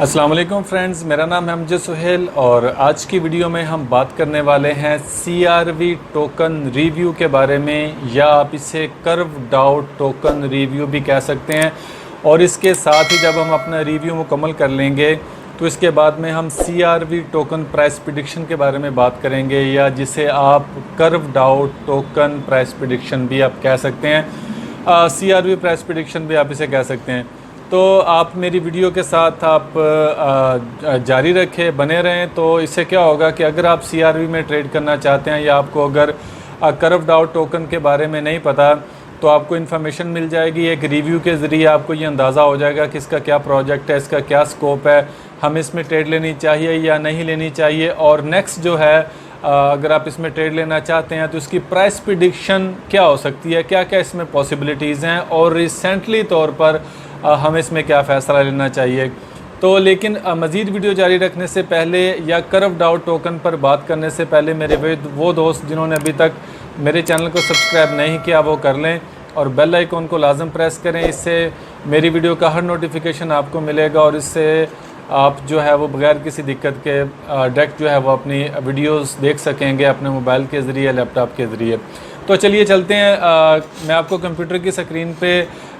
अस्सलाम वालेकुम फ्रेंड्स, मेरा नाम है अमजद सुहेल और आज की वीडियो में हम बात करने वाले हैं CRV टोकन रिव्यू के बारे में, या आप इसे कर्व डाउ टोकन रिव्यू भी कह सकते हैं। और इसके साथ ही जब हम अपना रिव्यू मुकम्मल कर लेंगे तो इसके बाद में हम CRV टोकन प्राइस प्रेडिक्शन के बारे में बात करेंगे, या जिसे आप कर्व डाउ टोकन प्राइस प्रेडिक्शन भी आप कह सकते हैं, CRV प्राइस प्रेडिक्शन भी आप इसे कह सकते हैं। तो आप मेरी वीडियो के साथ आप जारी रखें, बने रहें। तो इससे क्या होगा कि अगर आप CRV में ट्रेड करना चाहते हैं या आपको अगर कर्व डाउ टोकन के बारे में नहीं पता तो आपको इन्फॉर्मेशन मिल जाएगी। एक रिव्यू के ज़रिए आपको ये अंदाज़ा हो जाएगा कि इसका क्या प्रोजेक्ट है, इसका क्या स्कोप है, हम इसमें ट्रेड लेनी चाहिए या नहीं लेनी चाहिए। और नेक्स्ट जो है, अगर आप इसमें ट्रेड लेना चाहते हैं तो इसकी प्राइस प्रेडिक्शन क्या हो सकती है, क्या क्या इसमें पॉसिबिलिटीज़ हैं, और रिसेंटली तौर पर हमें इसमें क्या फ़ैसला लेना चाहिए। तो लेकिन मज़ीद वीडियो जारी रखने से पहले या कर्व डाउ टोकन पर बात करने से पहले मेरे वो दोस्त जिन्होंने अभी तक मेरे चैनल को सब्सक्राइब नहीं किया वो कर लें और बेल आइकॉन को लाजम प्रेस करें। इससे मेरी वीडियो का हर नोटिफिकेशन आपको मिलेगा और इससे आप जो है वो बगैर किसी दिक्कत के डायरेक्ट जो है वो अपनी वीडियोस देख सकेंगे अपने मोबाइल के ज़रिए, लैपटॉप के ज़रिए। तो चलिए चलते हैं, मैं आपको कंप्यूटर की स्क्रीन पे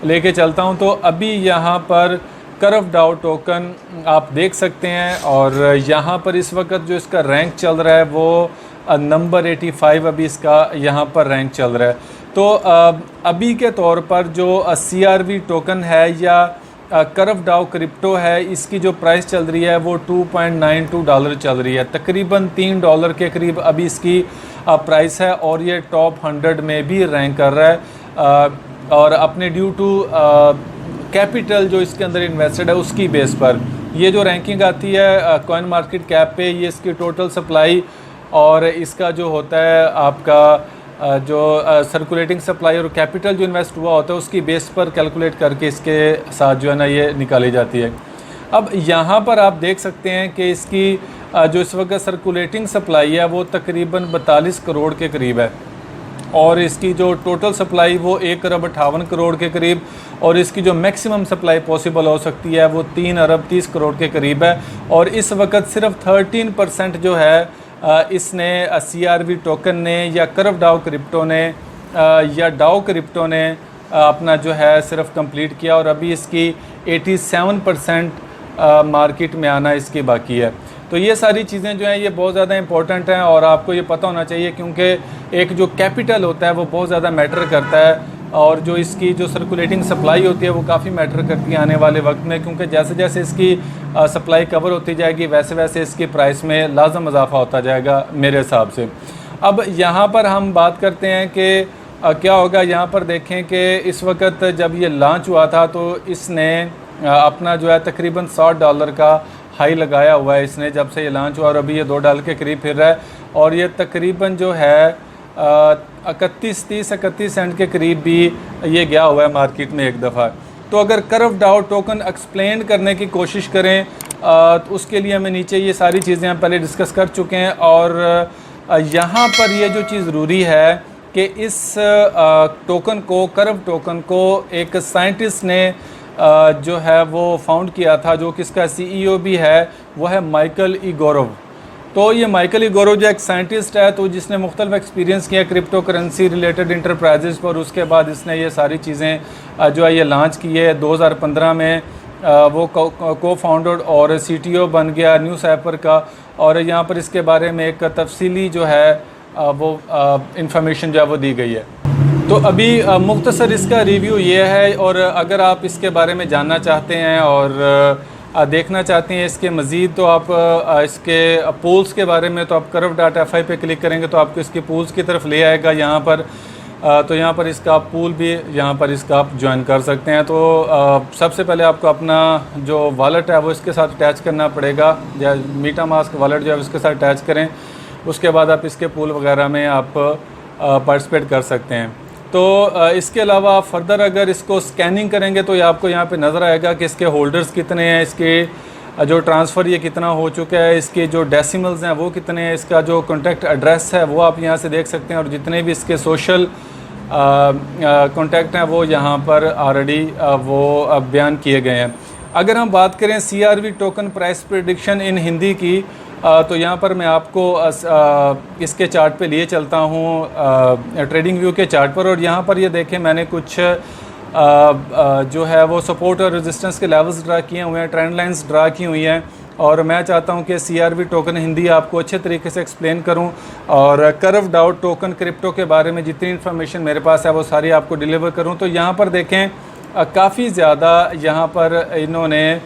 लेके चलता हूं। तो अभी यहाँ पर कर्व डाउ टोकन आप देख सकते हैं और यहाँ पर इस वक्त जो इसका रैंक चल रहा है वो नंबर 85 अभी इसका यहाँ पर रैंक चल रहा है। तो अभी के तौर पर जो CRV टोकन है या कर्व डाउ क्रिप्टो है, इसकी जो प्राइस चल रही है वो $2.92 चल रही है, तकरीबन $3 के करीब अभी इसकी प्राइस है। और ये टॉप 100 में भी रैंक कर रहा है और अपने ड्यू टू कैपिटल जो इसके अंदर इन्वेस्टेड है उसकी बेस पर ये जो रैंकिंग आती है कॉइन मार्केट कैप पे, ये इसकी टोटल सप्लाई और इसका जो होता है आपका जो सर्कुलेटिंग सप्लाई और कैपिटल जो इन्वेस्ट हुआ होता है उसकी बेस पर कैलकुलेट करके इसके साथ जो है ना ये निकाली जाती है। अब यहाँ पर आप देख सकते हैं कि इसकी जो इस वक्त सर्कुलेटिंग सप्लाई है वो तकरीबन 42 करोड़ के करीब है और इसकी जो टोटल सप्लाई वो 1 अरब 58 करोड़ के करीब, और इसकी जो मैक्सिमम सप्लाई पॉसिबल हो सकती है वो 3 अरब 30 करोड़ के करीब है। और इस वक्त सिर्फ 13% जो है इसने CRV टोकन ने या कर्व डाउ क्रिप्टो ने या डाउ क्रिप्टो ने अपना जो है सिर्फ कंप्लीट किया और अभी इसकी 87% मार्केट में आना इसकी बाकी है। तो ये सारी चीज़ें जो हैं ये बहुत ज़्यादा इंपॉर्टेंट हैं और आपको ये पता होना चाहिए, क्योंकि एक जो कैपिटल होता है वो बहुत ज़्यादा मैटर करता है और जो इसकी जो सर्कुलेटिंग सप्लाई होती है वो काफ़ी मैटर करती है आने वाले वक्त में, क्योंकि जैसे जैसे इसकी सप्लाई कवर होती जाएगी वैसे वैसे इसकी प्राइस में लाजम इजाफा होता जाएगा मेरे हिसाब से। अब यहाँ पर हम बात करते हैं कि क्या होगा। यहाँ पर देखें कि इस वक्त जब ये लॉन्च हुआ था तो इसने अपना जो है तकरीबन $100 का हाई लगाया हुआ है इसने जब से ये लॉन्च हुआ, और अभी ये $2 के करीब फिर रहा है और ये तकरीबन जो है 31 सेंट के करीब भी ये गया हुआ है मार्केट में एक दफ़ा। तो अगर कर्व डाउ टोकन एक्सप्लेन करने की कोशिश करें तो उसके लिए हमें नीचे ये सारी चीज़ें हम पहले डिस्कस कर चुके हैं। और यहाँ पर ये जो चीज़ ज़रूरी है कि इस टोकन को, कर्व टोकन को एक साइंटिस्ट ने जो है वो फाउंड किया था, जो कि इसका CEO भी है, वो है माइकल इगोरोव। तो ये माइकल इगोरोव जो एक साइंटिस्ट है तो जिसने मुख्तलिफ एक्सपीरियंस किया क्रिप्टो करेंसी रिलेटेड इंटरप्राइजेज़ पर, उसके बाद इसने ये सारी चीज़ें जो है ये लॉन्च की है। 2015 में वो को फाउंडर और CTO बन गया न्यूज़ ऐपर का, और यहाँ पर इसके बारे में एक तफसीली जो है वो इंफॉर्मेशन जो है वो दी गई है। तो अभी मुख्तसर इसका रिव्यू ये है, और अगर आप इसके बारे में जानना चाहते हैं और देखना चाहते हैं इसके मज़ीद तो आप इसके पूल्स के बारे में तो आप curve.fi पे क्लिक करेंगे तो आपको इसके पूल्स की तरफ ले आएगा यहाँ पर। तो यहाँ पर इसका पूल भी यहाँ पर इसका आप ज्वाइन कर सकते हैं। तो सबसे पहले आपको अपना जो वॉलेट है वो इसके साथ अटैच करना पड़ेगा, या मीटामास्क वॉलेट जो है उसके साथ अटैच करें, उसके बाद आप इसके पूल वगैरह में आप पार्टिसिपेट कर सकते हैं। तो इसके अलावा आप फर्दर अगर इसको स्कैनिंग करेंगे तो ये आपको यहाँ पे नज़र आएगा कि इसके होल्डर्स कितने हैं, इसके जो ट्रांसफ़र ये कितना हो चुका है, इसके जो डेसिमल्स हैं वो कितने हैं, इसका जो कॉन्टैक्ट एड्रेस है वो आप यहाँ से देख सकते हैं, और जितने भी इसके सोशल कॉन्टैक्ट हैं वो यहाँ पर ऑलरेडी वो बयान किए गए हैं। अगर हम बात करें CRV टोकन प्राइस प्रेडिक्शन इन हिंदी की, तो यहाँ पर मैं आपको इसके चार्ट पे लिए चलता हूँ, ट्रेडिंग व्यू के चार्ट पर। और यहाँ पर ये देखें, मैंने कुछ जो है वो सपोर्ट और रेजिस्टेंस के लेवल्स ड्रा किए हुए हैं, ट्रेंड लाइंस ड्रा की हुई हैं। और मैं चाहता हूं कि CRV टोकन हिंदी आपको अच्छे तरीके से एक्सप्लेन करूं और कर्व्ड आउट टोकन क्रिप्टो के बारे में जितनी इन्फॉर्मेशन मेरे पास है वो सारी आपको डिलीवर करूं। तो यहाँ पर देखें, काफ़ी ज़्यादा यहाँ पर इन्होंने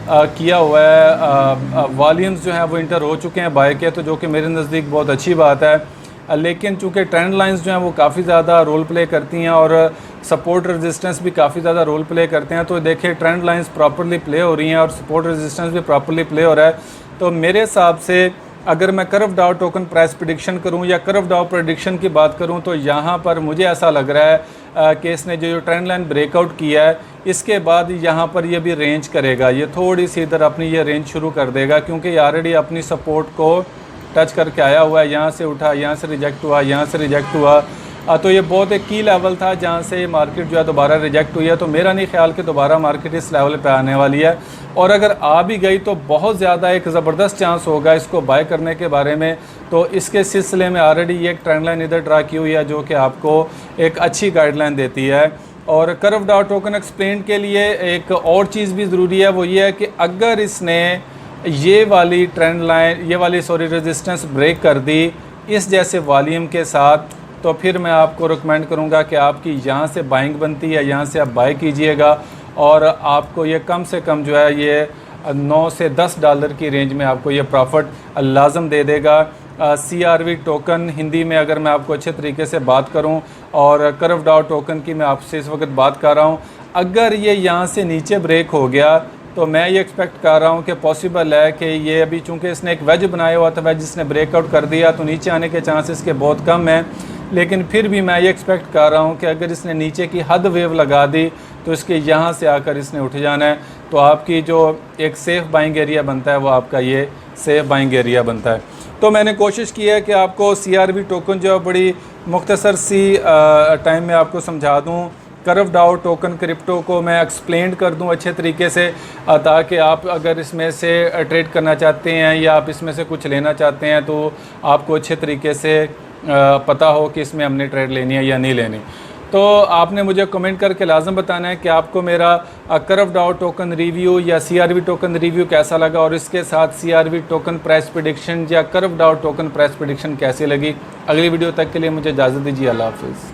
किया हुआ है, वॉल्यूम्स जो हैं वो इंटर हो चुके हैं बाय के, तो जो कि मेरे नज़दीक बहुत अच्छी बात है। लेकिन चूंकि ट्रेंड लाइंस जो हैं वो काफ़ी ज़्यादा रोल प्ले करती हैं और सपोर्ट रेजिस्टेंस भी काफ़ी ज़्यादा रोल प्ले करते हैं, तो देखिए ट्रेंड लाइंस प्रॉपर्ली प्ले हो रही हैं और सपोर्ट रेजिस्टेंस भी प्रॉपर्ली प्ले हो रहा है। तो मेरे हिसाब से अगर मैं curved out token price prediction करूं या कर्व्ड आउट प्रेडिक्शन की बात करूं, तो यहाँ पर मुझे ऐसा लग रहा है कि इसने जो ट्रेंड लाइन ब्रेकआउट किया है, इसके बाद यहाँ पर ये भी रेंज करेगा, ये थोड़ी सी इधर अपनी ये रेंज शुरू कर देगा, क्योंकि ये ऑलरेडी अपनी सपोर्ट को टच करके आया हुआ है। यहाँ से उठा, यहाँ से रिजेक्ट हुआ, यहाँ से रिजेक्ट हुआ, तो ये बहुत एक की लेवल था जहाँ से मार्केट जो है दोबारा रिजेक्ट हुई है। तो मेरा नहीं ख्याल कि दोबारा मार्केट इस लेवल पे आने वाली है, और अगर आ भी गई तो बहुत ज़्यादा एक ज़बरदस्त चांस होगा इसको बाय करने के बारे में। तो इसके सिलसिले में ऑलरेडी ये एक ट्रेंड लाइन इधर ड्रा की हुई है जो कि आपको एक अच्छी गाइडलाइन देती है। और कर्व्ड आउट टोकन एक्सप्लेन के लिए एक और चीज़ भी ज़रूरी है, वो ये है कि अगर इसने ये वाली ट्रेंड लाइन, ये वाली रेजिस्टेंस ब्रेक कर दी इस जैसे वॉल्यूम के साथ, तो फिर मैं आपको रिकमेंड करूंगा कि आपकी यहाँ से बाइंग बनती है, यहाँ से आप बाय कीजिएगा और आपको ये कम से कम जो है ये 9 से 10 डॉलर की रेंज में आपको ये प्रॉफिट लाजम दे देगा। CRV टोकन हिंदी में अगर मैं आपको अच्छे तरीके से बात करूं, और कर्व्ड आउट टोकन की मैं आपसे इस वक्त बात कर रहा हूं, अगर ये यहाँ से नीचे ब्रेक हो गया तो मैं ये एक्सपेक्ट कर रहा हूँ कि पॉसिबल है कि ये अभी, चूँकि इसने एक वेज बनाया हुआ था, वेज इसने ब्रेकआउट कर दिया, तो नीचे आने के चांसेस के बहुत कम हैं। लेकिन फिर भी मैं ये एक्सपेक्ट कर रहा हूँ कि अगर इसने नीचे की हद वेव लगा दी तो इसके यहाँ से आकर इसने उठ जाना है, तो आपकी जो एक सेफ़ बाइंग एरिया बनता है वो आपका ये सेफ़ बाइंग एरिया बनता है। तो मैंने कोशिश की है कि आपको CRV टोकन जो है बड़ी मुख्तसर सी टाइम में आपको समझा दूँ। कर्व्ड आउट टोकन क्रिप्टो को मैं एक्सप्लेन कर दूं अच्छे तरीके से, ताकि आप अगर इसमें से ट्रेड करना चाहते हैं या आप इसमें से कुछ लेना चाहते हैं तो आपको अच्छे तरीके से पता हो कि इसमें हमने ट्रेड लेनी है या नहीं लेनी। तो आपने मुझे कमेंट करके लाजम बताना है कि आपको मेरा कर्व्ड आउट टोकन रिव्यू या CRV टोकन रिव्यू कैसा लगा, और इसके साथ CRV टोकन प्राइस प्रेडिक्शन या curved out token price prediction कैसी लगी। अगली वीडियो तक के लिए मुझे इजाज़त दीजिए। अल्लाह हाफ़िज़।